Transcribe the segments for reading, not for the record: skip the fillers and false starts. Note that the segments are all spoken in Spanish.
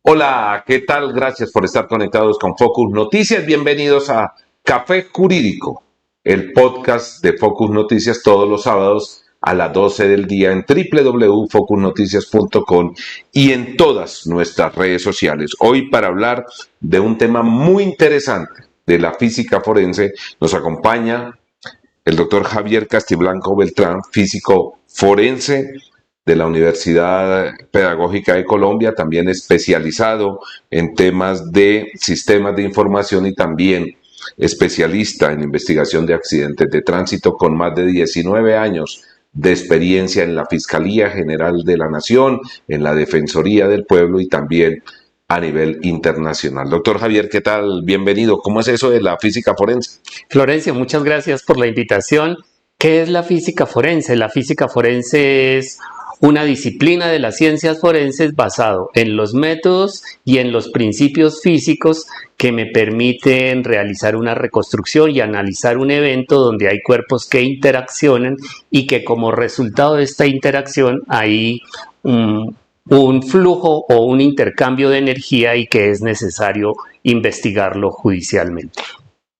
Hola, ¿qué tal? Gracias por estar conectados con Focus Noticias. Bienvenidos a Café Jurídico, el podcast de Focus Noticias todos los sábados a las 12 del día en www.focusnoticias.com y en todas nuestras redes sociales. Hoy para hablar de un tema muy interesante de la física forense nos acompaña el doctor Javier Castiblanco Beltrán, físico forense de la Universidad Pedagógica de Colombia, también especializado en temas de sistemas de información y también especialista en investigación de accidentes de tránsito con más de 19 años de experiencia en la Fiscalía General de la Nación, en la Defensoría del Pueblo y también a nivel internacional. Doctor Javier, ¿qué tal? Bienvenido. ¿Cómo es eso de la física forense? Florencio, muchas gracias por la invitación. ¿Qué es la física forense? La física forense es una disciplina de las ciencias forenses basado en los métodos y en los principios físicos que me permiten realizar una reconstrucción y analizar un evento donde hay cuerpos que interaccionan y que como resultado de esta interacción hay un flujo o un intercambio de energía y que es necesario investigarlo judicialmente.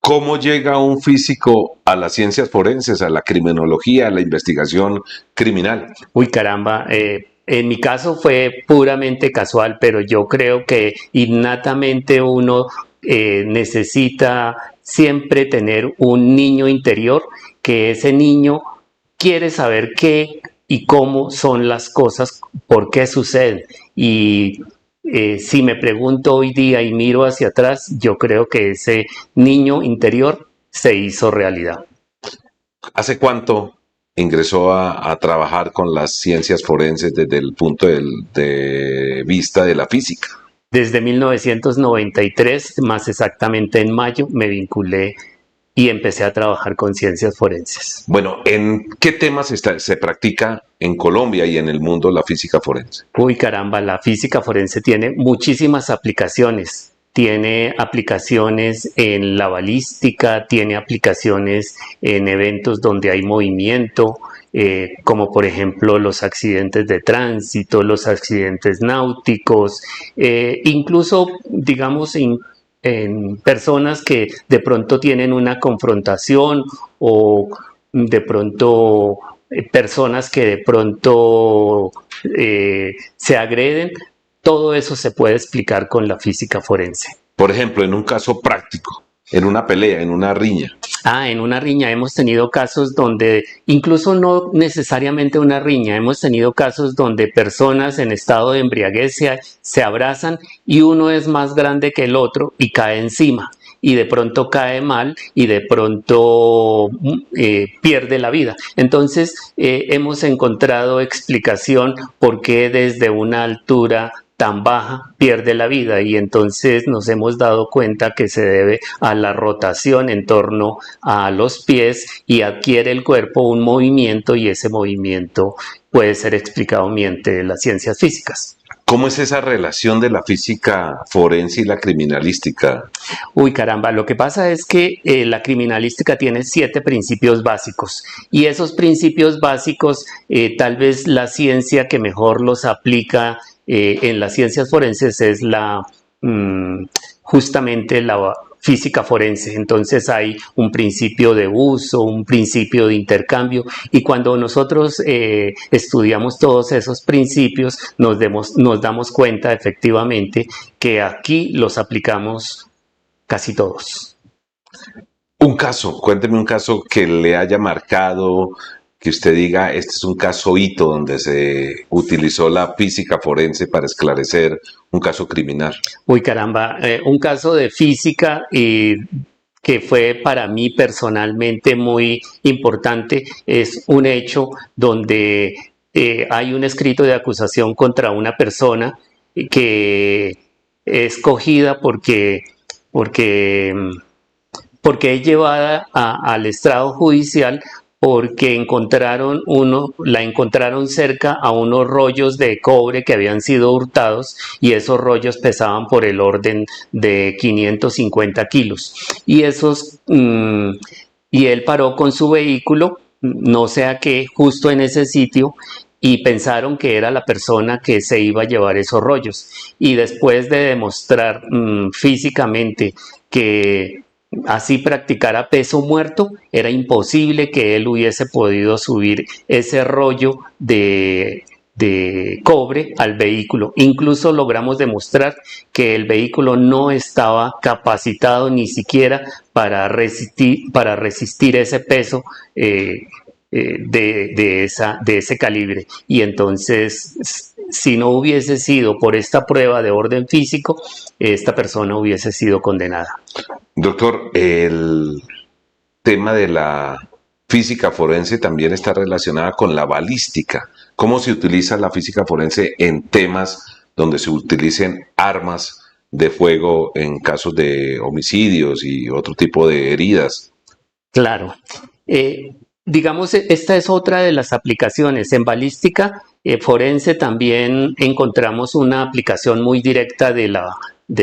¿Cómo llega un físico a las ciencias forenses, a la criminología, a la investigación criminal? Uy, caramba, en mi caso fue puramente casual, pero yo creo que innatamente uno necesita siempre tener un niño interior, que ese niño quiere saber qué y cómo son las cosas, por qué suceden. Y si me pregunto hoy día y miro hacia atrás, yo creo que ese niño interior se hizo realidad. ¿Hace cuánto ingresó a trabajar con las ciencias forenses desde el punto de vista de la física? Desde 1993, más exactamente en mayo, me vinculé y empecé a trabajar con ciencias forenses. Bueno, ¿en qué temas se practica en Colombia y en el mundo la física forense? Uy, caramba, la física forense tiene muchísimas aplicaciones. Tiene aplicaciones en la balística, tiene aplicaciones en eventos donde hay movimiento, como por ejemplo los accidentes de tránsito, los accidentes náuticos, incluso, digamos, en personas que de pronto tienen una confrontación o de pronto personas que de pronto se agreden. Todo eso se puede explicar con la física forense. Por ejemplo, en un caso práctico, en una pelea, en una riña. En una riña hemos tenido casos donde, incluso no necesariamente una riña, hemos tenido casos donde personas en estado de embriaguez se abrazan y uno es más grande que el otro y cae encima. Y de pronto cae mal y de pronto pierde la vida. Entonces hemos encontrado explicación por qué desde una altura tan baja pierde la vida, y entonces nos hemos dado cuenta que se debe a la rotación en torno a los pies y adquiere el cuerpo un movimiento, y ese movimiento puede ser explicado mediante las ciencias físicas. ¿Cómo es esa relación de la física forense y la criminalística? Uy, caramba, lo que pasa es que la criminalística tiene 7 principios básicos, y esos principios básicos tal vez la ciencia que mejor los aplica en las ciencias forenses es justamente la física forense. Entonces hay un principio de uso, un principio de intercambio, y cuando nosotros estudiamos todos esos principios nos damos cuenta efectivamente que aquí los aplicamos casi todos. Un caso, cuénteme un caso que le haya marcado, que usted diga, este es un caso hito donde se utilizó la física forense para esclarecer un caso criminal. Uy, caramba, un caso de física que fue para mí personalmente muy importante, es un hecho donde hay un escrito de acusación contra una persona que es cogida porque es llevada al estrado judicial porque la encontraron cerca a unos rollos de cobre que habían sido hurtados, y esos rollos pesaban por el orden de 550 kilos. Y él paró con su vehículo, no sé a qué, justo en ese sitio, y pensaron que era la persona que se iba a llevar esos rollos. Y después de demostrar físicamente que así practicara peso muerto, era imposible que él hubiese podido subir ese rollo de cobre al vehículo. Incluso logramos demostrar que el vehículo no estaba capacitado ni siquiera para resistir ese peso de ese calibre. Y entonces, si no hubiese sido por esta prueba de orden físico, esta persona hubiese sido condenada. Doctor, el tema de la física forense también está relacionada con la balística. ¿Cómo se utiliza la física forense en temas donde se utilicen armas de fuego en casos de homicidios y otro tipo de heridas? Claro. Digamos, esta es otra de las aplicaciones. En balística forense también encontramos una aplicación muy directa de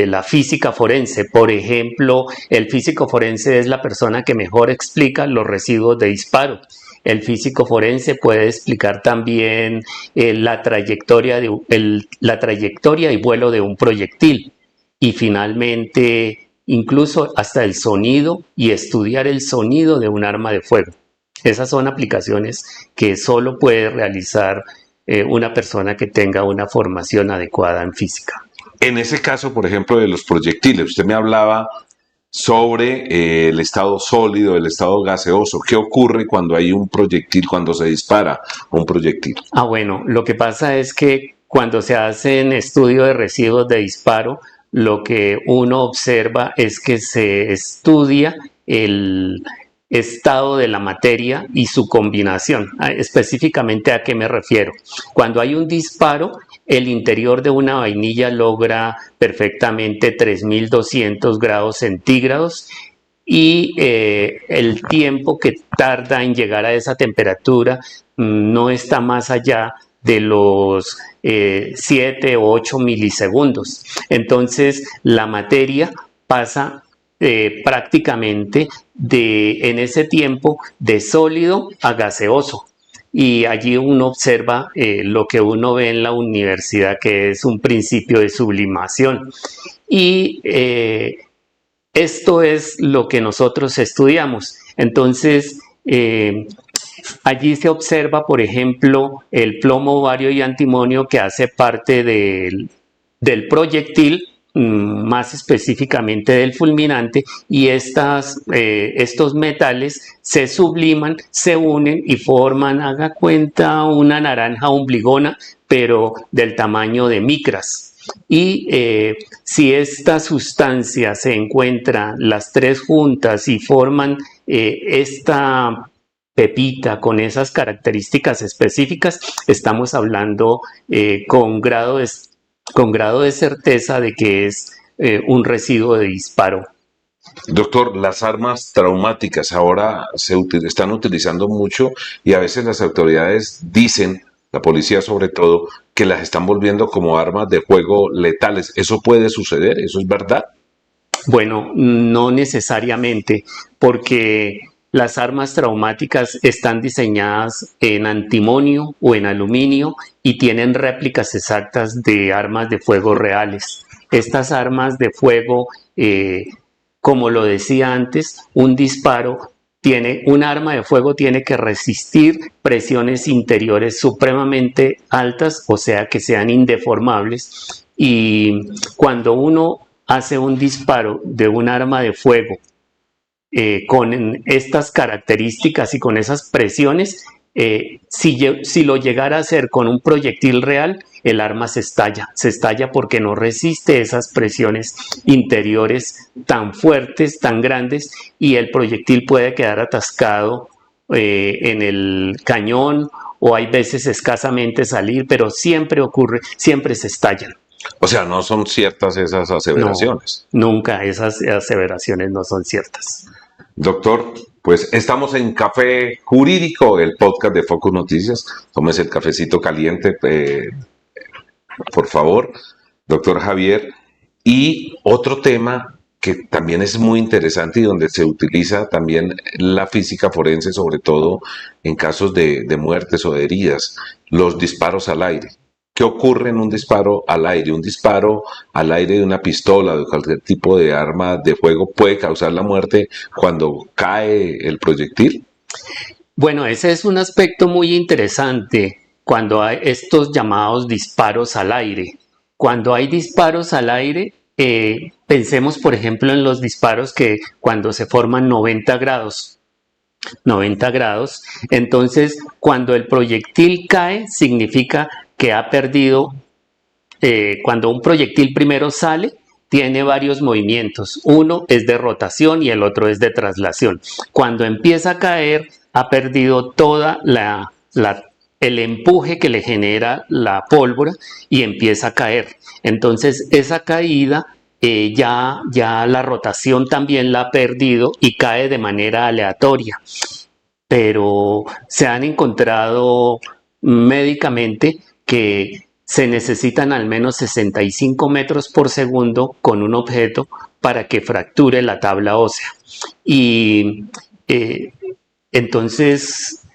la física forense. Por ejemplo, el físico forense es la persona que mejor explica los residuos de disparo. El físico forense puede explicar también la trayectoria y vuelo de un proyectil. Y finalmente, incluso hasta el sonido y estudiar el sonido de un arma de fuego. Esas son aplicaciones que solo puede realizar una persona que tenga una formación adecuada en física. En ese caso, por ejemplo, de los proyectiles, usted me hablaba sobre el estado sólido, el estado gaseoso. ¿Qué ocurre cuando hay un proyectil, cuando se dispara un proyectil? Bueno, lo que pasa es que cuando se hacen estudios de residuos de disparo, lo que uno observa es que se estudia el estado de la materia y su combinación. Específicamente, ¿a qué me refiero? Cuando hay un disparo, el interior de una vainilla logra perfectamente 3200 grados centígrados y el tiempo que tarda en llegar a esa temperatura no está más allá de los 7 o 8 milisegundos. Entonces, la materia pasa prácticamente en ese tiempo de sólido a gaseoso. Y allí uno observa lo que uno ve en la universidad, que es un principio de sublimación. Y esto es lo que nosotros estudiamos. Entonces, allí se observa, por ejemplo, el plomo, bario y antimonio, que hace parte del proyectil, más específicamente del fulminante, y estos metales se subliman, se unen y forman, haga cuenta, una naranja ombligona, pero del tamaño de micras. Y si esta sustancia se encuentra las tres juntas y forman esta pepita con esas características específicas, estamos hablando con grado de certeza de que es un residuo de disparo. Doctor, las armas traumáticas ahora están utilizando mucho y a veces las autoridades dicen, la policía sobre todo, que las están volviendo como armas de fuego letales. ¿Eso puede suceder? ¿Eso es verdad? Bueno, no necesariamente, porque las armas traumáticas están diseñadas en antimonio o en aluminio y tienen réplicas exactas de armas de fuego reales. Estas armas de fuego, como lo decía antes, un arma de fuego tiene que resistir presiones interiores supremamente altas, o sea que sean indeformables. Y cuando uno hace un disparo de un arma de fuego con estas características y con esas presiones, si lo llegara a hacer con un proyectil real, el arma se estalla porque no resiste esas presiones interiores tan fuertes, tan grandes, y el proyectil puede quedar atascado en el cañón, o hay veces escasamente salir, pero siempre ocurre, siempre se estallan. O sea, no son ciertas esas aseveraciones. No, nunca, esas aseveraciones no son ciertas. Doctor, pues estamos en Café Jurídico, el podcast de Focus Noticias. Tómese el cafecito caliente, por favor, doctor Javier. Y otro tema que también es muy interesante y donde se utiliza también la física forense, sobre todo en casos de muertes o de heridas, los disparos al aire. ¿Qué ocurre en un disparo al aire? Un disparo al aire de una pistola, de cualquier tipo de arma de fuego, puede causar la muerte cuando cae el proyectil. Bueno, ese es un aspecto muy interesante cuando hay estos llamados disparos al aire. Cuando hay disparos al aire, pensemos por ejemplo en los disparos que cuando se forman 90 grados. 90 grados. Entonces, cuando el proyectil cae, significa que ha perdido, cuando un proyectil primero sale, tiene varios movimientos. Uno es de rotación y el otro es de traslación. Cuando empieza a caer, ha perdido toda el empuje que le genera la pólvora y empieza a caer. Entonces, esa caída ya la rotación también la ha perdido y cae de manera aleatoria. Pero se han encontrado médicamente que se necesitan al menos 65 metros por segundo con un objeto para que fracture la tabla ósea. Y eh, entonces,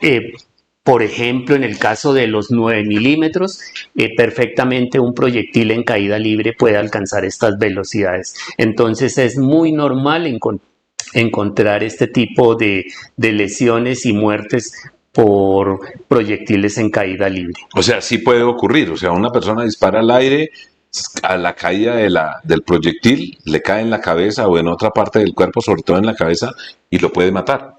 por ejemplo, en el caso de los 9 milímetros, perfectamente un proyectil en caída libre puede alcanzar estas velocidades. Entonces es muy normal encontrar este tipo de lesiones y muertes por proyectiles en caída libre. O sea, sí puede ocurrir. O sea, una persona dispara al aire, a la caída del proyectil, le cae en la cabeza o en otra parte del cuerpo, sobre todo en la cabeza, y lo puede matar.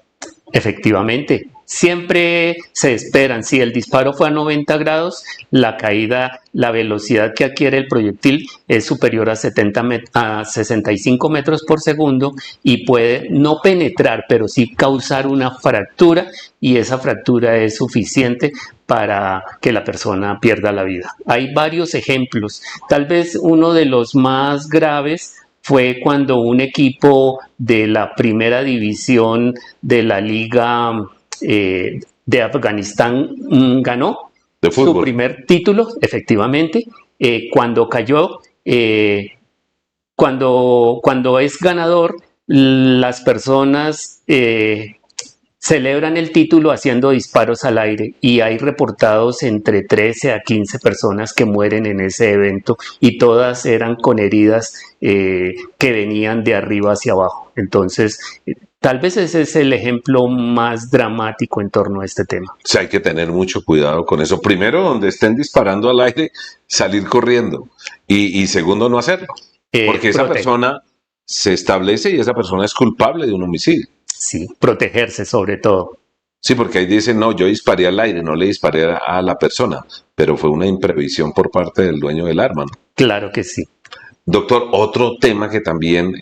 Efectivamente, siempre se esperan, si el disparo fue a 90 grados, la caída, la velocidad que adquiere el proyectil es superior a 65 metros por segundo y puede no penetrar, pero sí causar una fractura y esa fractura es suficiente para que la persona pierda la vida. Hay varios ejemplos, tal vez uno de los más graves fue cuando un equipo de la primera división de la Liga de Afganistán ganó De su fútbol. primer título, efectivamente, cuando cayó, cuando es ganador, las personas celebran el título haciendo disparos al aire y hay reportados entre 13 a 15 personas que mueren en ese evento y todas eran con heridas que venían de arriba hacia abajo. Entonces, tal vez ese es el ejemplo más dramático en torno a este tema. O sea, hay que tener mucho cuidado con eso. Primero, donde estén disparando al aire, salir corriendo. Y segundo, no hacerlo. Porque esa persona se establece y esa persona es culpable de un homicidio. Sí, protegerse sobre todo. Sí, porque ahí dicen, no, yo disparé al aire, no le disparé a la persona, pero fue una imprevisión por parte del dueño del arma, ¿no? Claro que sí. Doctor, otro tema que también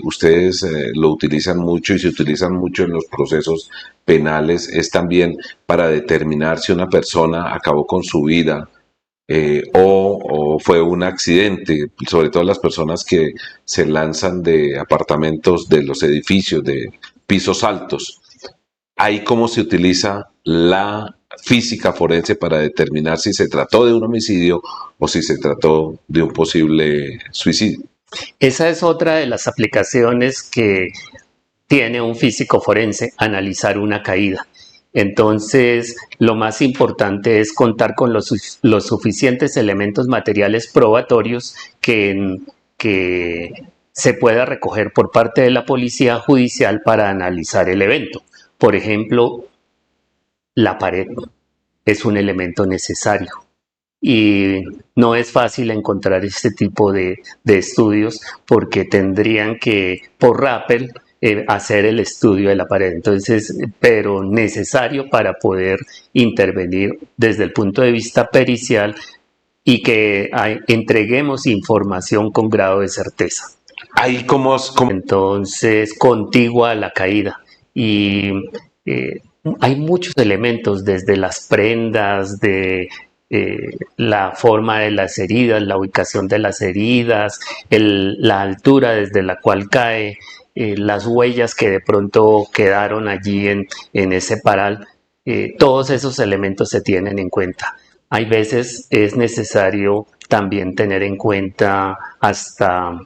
ustedes lo utilizan mucho y se utilizan mucho en los procesos penales es también para determinar si una persona acabó con su vida o fue un accidente, sobre todo las personas que se lanzan de apartamentos de los edificios de pisos altos. Ahí cómo se utiliza la física forense para determinar si se trató de un homicidio o si se trató de un posible suicidio. Esa es otra de las aplicaciones que tiene un físico forense, analizar una caída. Entonces, lo más importante es contar con los suficientes elementos materiales probatorios que se pueda recoger por parte de la policía judicial para analizar el evento. Por ejemplo, la pared es un elemento necesario y no es fácil encontrar este tipo de estudios porque tendrían que, por rappel, hacer el estudio de la pared. Entonces, pero necesario para poder intervenir desde el punto de vista pericial y que entreguemos información con grado de certeza. Ahí Entonces, contigua a la caída. Y hay muchos elementos, desde las prendas, de la forma de las heridas, la ubicación de las heridas, la altura desde la cual cae, las huellas que de pronto quedaron allí en ese paral, todos esos elementos se tienen en cuenta. Hay veces es necesario también tener en cuenta hasta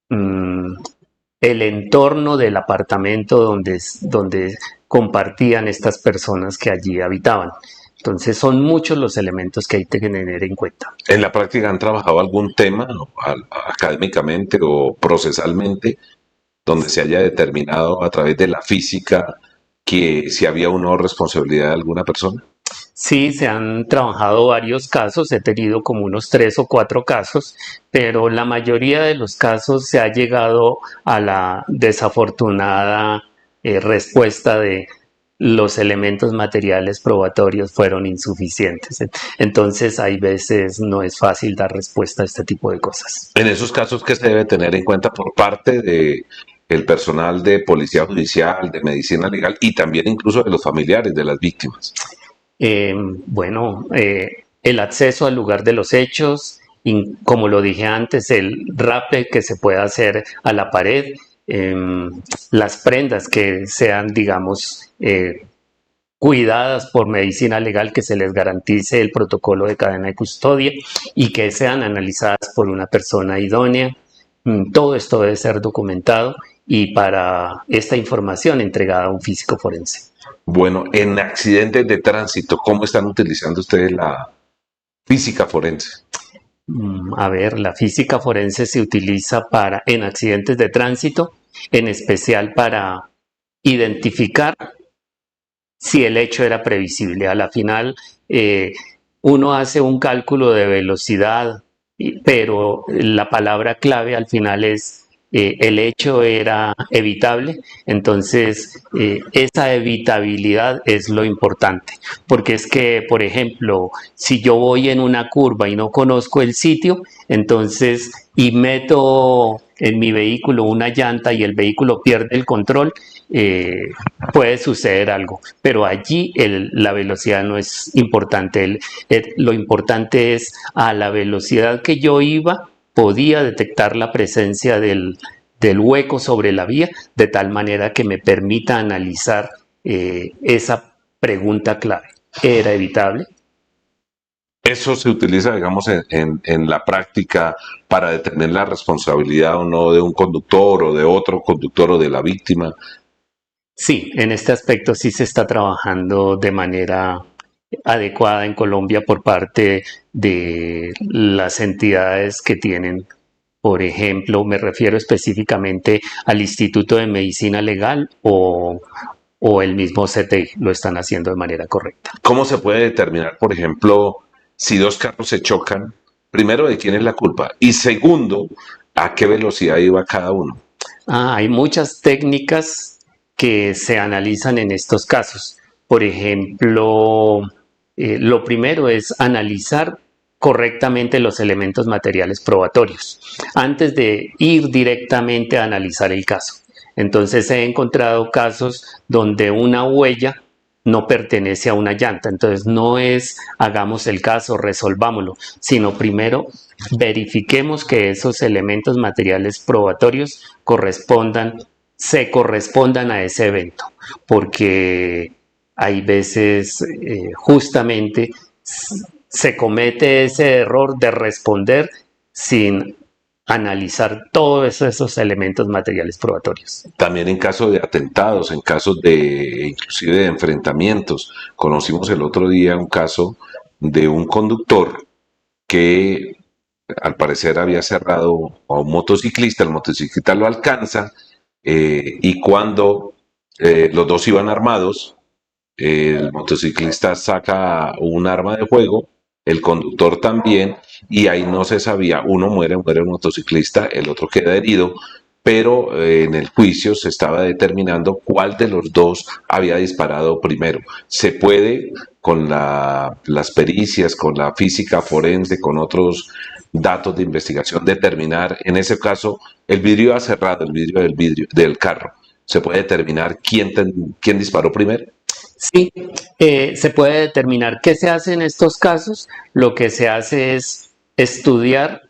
el entorno del apartamento donde compartían estas personas que allí habitaban. Entonces son muchos los elementos que hay que tener en cuenta. ¿En la práctica han trabajado algún tema académicamente o procesalmente donde se haya determinado a través de la física que si había o no responsabilidad de alguna persona? Sí, se han trabajado varios casos, he tenido como unos 3 o 4 casos, pero la mayoría de los casos se ha llegado a la desafortunada respuesta de los elementos materiales probatorios fueron insuficientes. Entonces, hay veces no es fácil dar respuesta a este tipo de cosas. En esos casos, ¿qué se debe tener en cuenta por parte de el personal de policía judicial, de medicina legal y también incluso de los familiares de las víctimas? Bueno, el acceso al lugar de los hechos, como lo dije antes, el rape que se pueda hacer a la pared, las prendas que sean, digamos, cuidadas por medicina legal, que se les garantice el protocolo de cadena de custodia y que sean analizadas por una persona idónea. Todo esto debe ser documentado y para esta información entregada a un físico forense. Bueno, en accidentes de tránsito, ¿cómo están utilizando ustedes la física forense? A ver, la física forense se utiliza en accidentes de tránsito, en especial para identificar si el hecho era previsible. A la final, uno hace un cálculo de velocidad, pero la palabra clave al final es el hecho era evitable. Entonces, esa evitabilidad es lo importante, porque es que, por ejemplo, si yo voy en una curva y no conozco el sitio, entonces, y meto en mi vehículo una llanta y el vehículo pierde el control, puede suceder algo, pero allí la velocidad no es importante. Lo importante es a la velocidad que yo iba, podía detectar la presencia del hueco sobre la vía, de tal manera que me permita analizar esa pregunta clave. ¿Era evitable? Eso se utiliza, digamos, en la práctica para determinar la responsabilidad o no de un conductor o de otro conductor o de la víctima. Sí, en este aspecto sí se está trabajando de manera adecuada en Colombia por parte de las entidades que tienen, por ejemplo, me refiero específicamente al Instituto de Medicina Legal o el mismo CTI, lo están haciendo de manera correcta. ¿Cómo se puede determinar, por ejemplo, si dos carros se chocan? Primero, ¿de quién es la culpa? Y segundo, ¿a qué velocidad iba cada uno? Hay muchas técnicas que se analizan en estos casos. Por ejemplo, lo primero es analizar correctamente los elementos materiales probatorios antes de ir directamente a analizar el caso. Entonces he encontrado casos donde una huella no pertenece a una llanta, entonces no es hagamos el caso, resolvámoslo, sino primero verifiquemos que esos elementos materiales probatorios se correspondan a ese evento, porque hay veces justamente se comete ese error de responder sin analizar todos esos elementos materiales probatorios. También en casos de atentados, en casos de inclusive de enfrentamientos. Conocimos el otro día un caso de un conductor que al parecer había cerrado a un motociclista, el motociclista lo alcanza y cuando los dos iban armados, el motociclista saca un arma de fuego, el conductor también, y ahí no se sabía, uno muere el motociclista, el otro queda herido, pero en el juicio se estaba determinando cuál de los dos había disparado primero. Se puede, con las pericias, con la física forense, con otros datos de investigación, determinar, en ese caso, el vidrio ha cerrado, el vidrio del carro. Se puede determinar quién disparó primero. Sí, se puede determinar qué se hace en estos casos. Lo que se hace es estudiar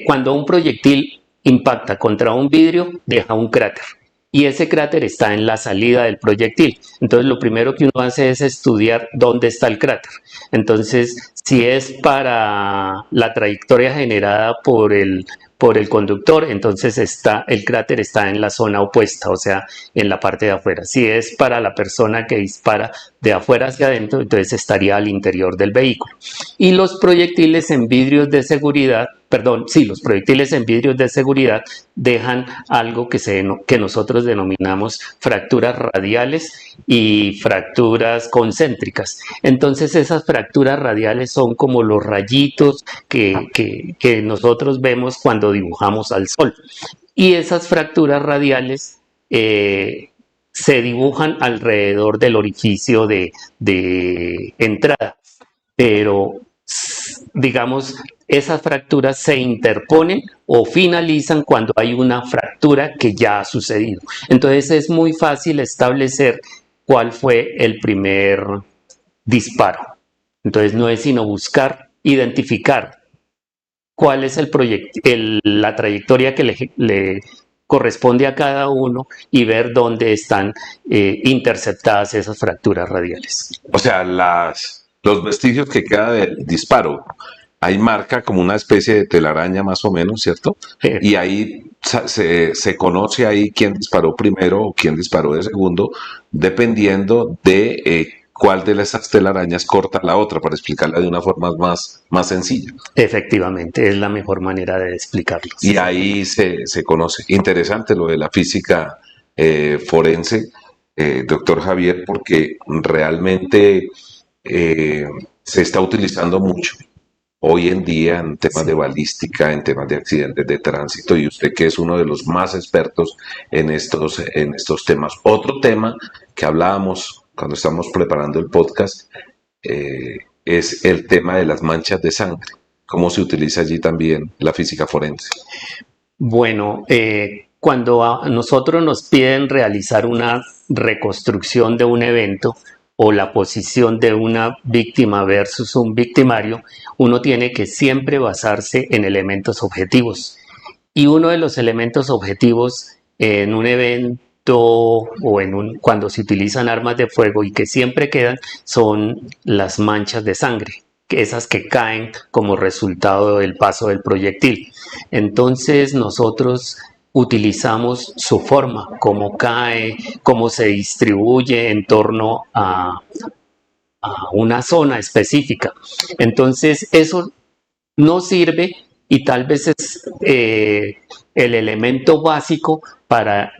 cuando un proyectil impacta contra un vidrio, deja un cráter. Y ese cráter está en la salida del proyectil. Entonces, lo primero que uno hace es estudiar dónde está el cráter. Entonces, si es para la trayectoria generada por el conductor, entonces el cráter está en la zona opuesta, o sea, en la parte de afuera. Si es para la persona que dispara de afuera hacia adentro, entonces estaría al interior del vehículo. Y los proyectiles en vidrios de seguridad, los proyectiles en vidrios de seguridad dejan algo que nosotros denominamos fracturas radiales y fracturas concéntricas. Entonces esas fracturas radiales son como los rayitos que nosotros vemos cuando dibujamos al sol. Y esas fracturas radiales se dibujan alrededor del orificio de entrada, pero digamos, esas fracturas se interponen o finalizan cuando hay una fractura que ya ha sucedido. Entonces es muy fácil establecer cuál fue el primer disparo. Entonces no es sino buscar, identificar cuál es la trayectoria que le corresponde a cada uno y ver dónde están interceptadas esas fracturas radiales. O sea, los vestigios que queda del disparo, ahí marca como una especie de telaraña más o menos, ¿cierto? Y ahí se conoce ahí quién disparó primero o quién disparó de segundo, dependiendo de cuál de esas telarañas corta la otra, para explicarla de una forma más sencilla. Efectivamente, es la mejor manera de explicarlo. Y ahí se conoce. Interesante lo de la física forense, doctor Javier, porque realmente se está utilizando mucho hoy en día en temas de balística, en temas de accidentes de tránsito, y usted que es uno de los más expertos en estos temas. Otro tema que hablábamos cuando estamos preparando el podcast es el tema de las manchas de sangre. ¿Cómo se utiliza allí también la física forense? Bueno, cuando a nosotros nos piden realizar una reconstrucción de un evento o la posición de una víctima versus un victimario, uno tiene que siempre basarse en elementos objetivos. Y uno de los elementos objetivos en un evento o cuando se utilizan armas de fuego y que siempre quedan son las manchas de sangre, esas que caen como resultado del paso del proyectil. Entonces nosotros utilizamos su forma, cómo cae, cómo se distribuye en torno a una zona específica. Entonces eso nos sirve y tal vez es el elemento básico para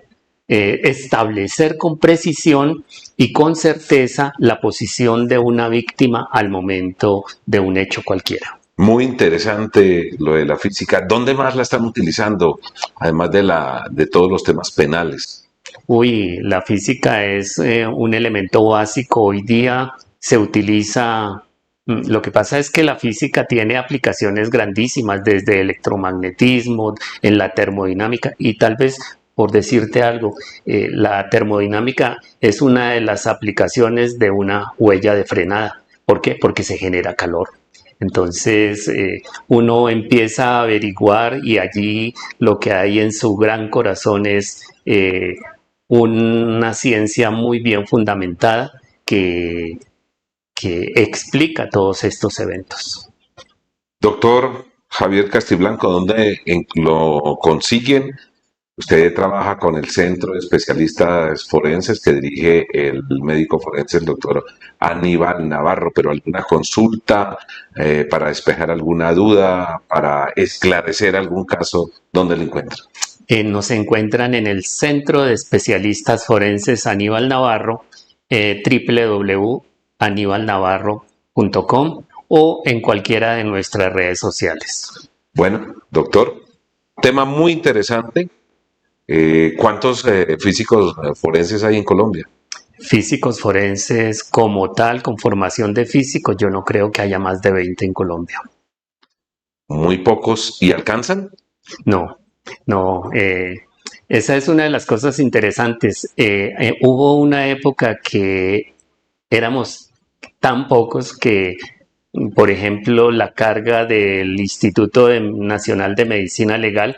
establecer con precisión y con certeza la posición de una víctima al momento de un hecho cualquiera. Muy interesante lo de la física. ¿Dónde más la están utilizando, además de todos los temas penales? La física es un elemento básico. Hoy día se utiliza. Lo que pasa es que la física tiene aplicaciones grandísimas, desde electromagnetismo, en la termodinámica, y tal vez, por decirte algo, la termodinámica es una de las aplicaciones de una huella de frenada. ¿Por qué? Porque se genera calor. Entonces uno empieza a averiguar y allí lo que hay en su gran corazón es una ciencia muy bien fundamentada que explica todos estos eventos. Doctor Javier Castiblanco, ¿dónde lo consiguen? Usted trabaja con el Centro de Especialistas Forenses que dirige el médico forense, el doctor Aníbal Navarro, pero alguna consulta para despejar alguna duda, para esclarecer algún caso, ¿dónde lo encuentra? Nos encuentran en el Centro de Especialistas Forenses Aníbal Navarro, www.anibalnavarro.com o en cualquiera de nuestras redes sociales. Bueno, doctor, tema muy interesante. ¿Cuántos físicos forenses hay en Colombia? Físicos forenses como tal, con formación de físicos, yo no creo que haya más de 20 en Colombia. Muy pocos. ¿Y alcanzan? No. Esa es una de las cosas interesantes. Hubo una época que éramos tan pocos que, por ejemplo, la carga del Instituto Nacional de Medicina Legal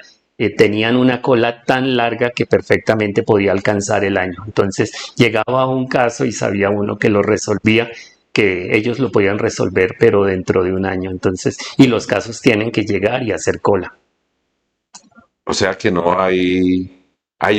tenían una cola tan larga que perfectamente podía alcanzar el año. Entonces llegaba un caso y sabía uno que lo resolvía, que ellos lo podían resolver, pero dentro de un año. Entonces, y los casos tienen que llegar y hacer cola. O sea que no hay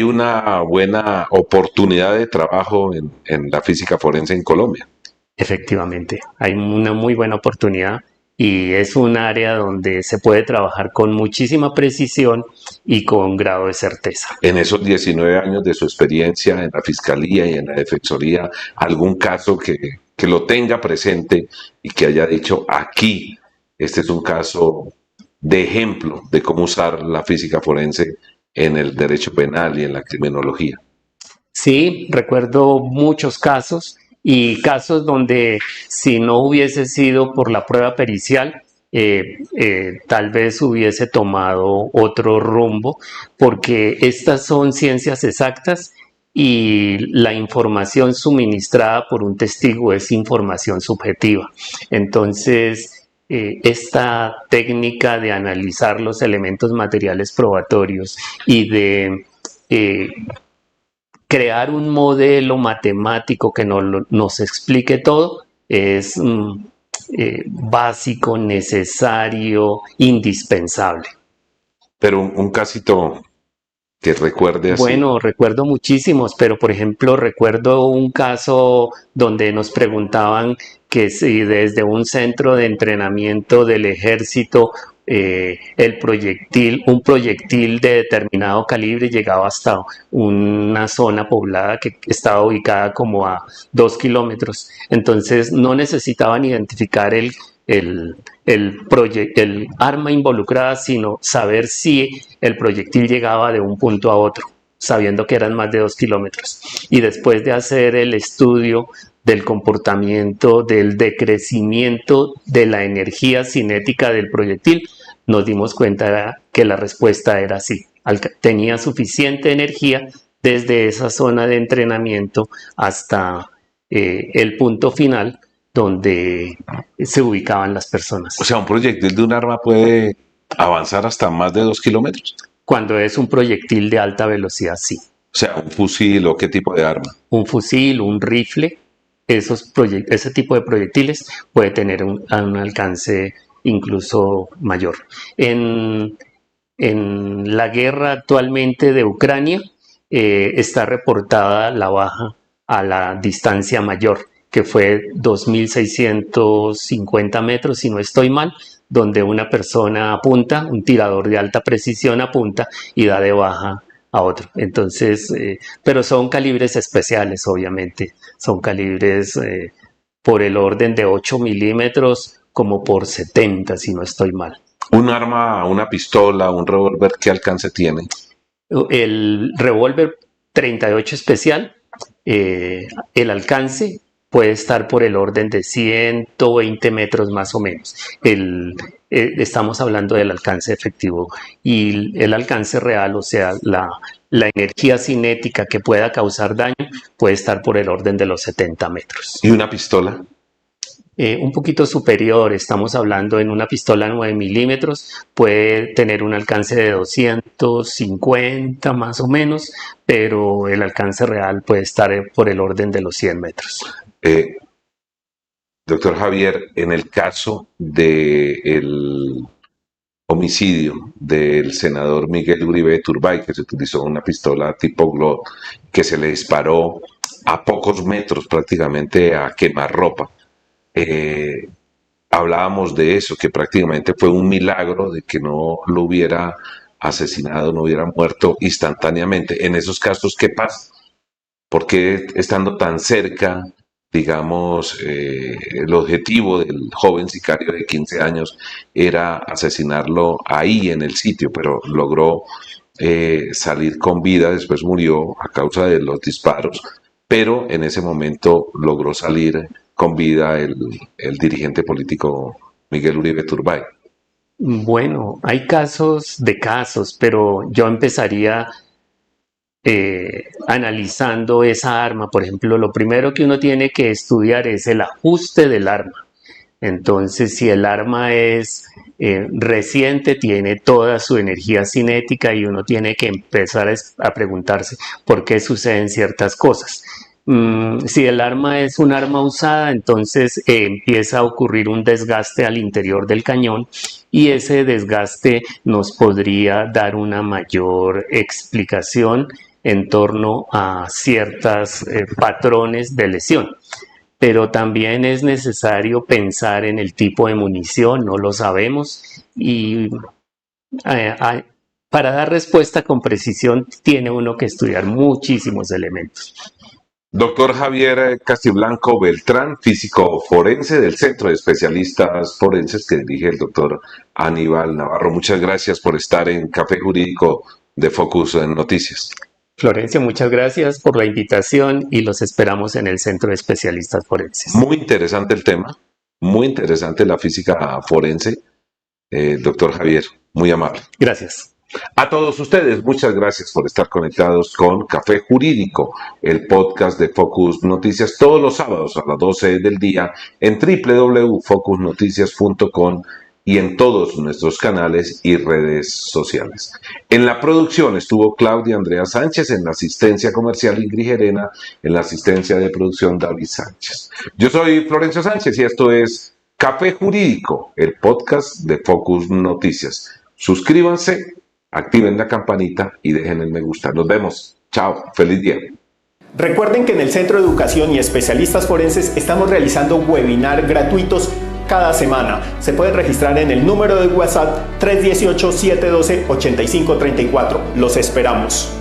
una buena oportunidad de trabajo en la física forense en Colombia. Efectivamente, hay una muy buena oportunidad y es un área donde se puede trabajar con muchísima precisión y con grado de certeza. En esos 19 años de su experiencia en la Fiscalía y en la Defensoría, algún caso que lo tenga presente y que haya dicho aquí, este es un caso de ejemplo de cómo usar la física forense en el derecho penal y en la criminología. Sí, recuerdo muchos casos y casos donde si no hubiese sido por la prueba pericial, tal vez hubiese tomado otro rumbo, porque estas son ciencias exactas y la información suministrada por un testigo es información subjetiva. Entonces, esta técnica de analizar los elementos materiales probatorios y de eh, crear un modelo matemático que nos explique todo es básico, necesario, indispensable. Pero un casito que recuerde así. Bueno, recuerdo muchísimos, pero por ejemplo recuerdo un caso donde nos preguntaban que si desde un centro de entrenamiento del ejército un proyectil de determinado calibre llegaba hasta una zona poblada que estaba ubicada como a 2 kilómetros. Entonces no necesitaban identificar el arma involucrada, sino saber si el proyectil llegaba de un punto a otro, sabiendo que eran más de 2 kilómetros. Y después de hacer el estudio del comportamiento, del decrecimiento de la energía cinética del proyectil, nos dimos cuenta que la respuesta era sí. Tenía suficiente energía desde esa zona de entrenamiento hasta el punto final donde se ubicaban las personas. O sea, un proyectil de un arma puede avanzar hasta más de 2 kilómetros. Cuando es un proyectil de alta velocidad, sí. O sea, un fusil o qué tipo de arma. Un fusil, un rifle, ese tipo de proyectiles puede tener un alcance incluso mayor. En la guerra actualmente de Ucrania está reportada la baja a la distancia mayor, que fue 2.650 metros, si no estoy mal, donde una persona apunta, un tirador de alta precisión apunta y da de baja a otro. Entonces, pero son calibres especiales, obviamente, son calibres por el orden de 8 milímetros como por 70, si no estoy mal. Un arma, una pistola, un revólver, ¿qué alcance tiene? El revólver 38 especial, el alcance puede estar por el orden de 120 metros más o menos. Estamos hablando del alcance efectivo y el alcance real, o sea, la energía cinética que pueda causar daño puede estar por el orden de los 70 metros. ¿Y una pistola? Un poquito superior, estamos hablando en una pistola 9 milímetros, puede tener un alcance de 250 más o menos, pero el alcance real puede estar por el orden de los 100 metros. Doctor Javier, en el caso del homicidio del senador Miguel Uribe Turbay, que se utilizó una pistola tipo Glock, que se le disparó a pocos metros prácticamente a quemarropa. Hablábamos de eso, que prácticamente fue un milagro de que no lo hubiera asesinado, no hubiera muerto instantáneamente. En esos casos, ¿qué pasa? ¿Por qué estando tan cerca, digamos, el objetivo del joven sicario de 15 años era asesinarlo ahí en el sitio, pero logró salir con vida, después murió a causa de los disparos, pero en ese momento logró salir con vida el dirigente político Miguel Uribe Turbay? Bueno, hay casos de casos, pero yo empezaría analizando esa arma. Por ejemplo, lo primero que uno tiene que estudiar es el ajuste del arma. Entonces, si el arma es reciente, tiene toda su energía cinética y uno tiene que empezar a preguntarse por qué suceden ciertas cosas. Si el arma es un arma usada, entonces empieza a ocurrir un desgaste al interior del cañón y ese desgaste nos podría dar una mayor explicación en torno a ciertos patrones de lesión. Pero también es necesario pensar en el tipo de munición, no lo sabemos, y para dar respuesta con precisión tiene uno que estudiar muchísimos elementos. Doctor Javier Castiblanco Beltrán, físico forense del Centro de Especialistas Forenses que dirige el doctor Aníbal Navarro. Muchas gracias por estar en Café Jurídico de Focus Noticias. Florencia, muchas gracias por la invitación y los esperamos en el Centro de Especialistas Forenses. Muy interesante el tema, muy interesante la física forense. Doctor Javier, muy amable. Gracias. A todos ustedes, muchas gracias por estar conectados con Café Jurídico, el podcast de Focus Noticias, todos los sábados a las 12 del día en www.focusnoticias.com y en todos nuestros canales y redes sociales. En la producción estuvo Claudia Andrea Sánchez, en la asistencia comercial Ingrid Gerena, en la asistencia de producción David Sánchez. Yo soy Florencio Sánchez y esto es Café Jurídico, el podcast de Focus Noticias. Suscríbanse, activen la campanita y dejen el me gusta. Nos vemos. Chao. Feliz día. Recuerden que en el Centro de Educación y Especialistas Forenses estamos realizando webinars gratuitos cada semana. Se pueden registrar en el número de WhatsApp 318-712-8534. Los esperamos.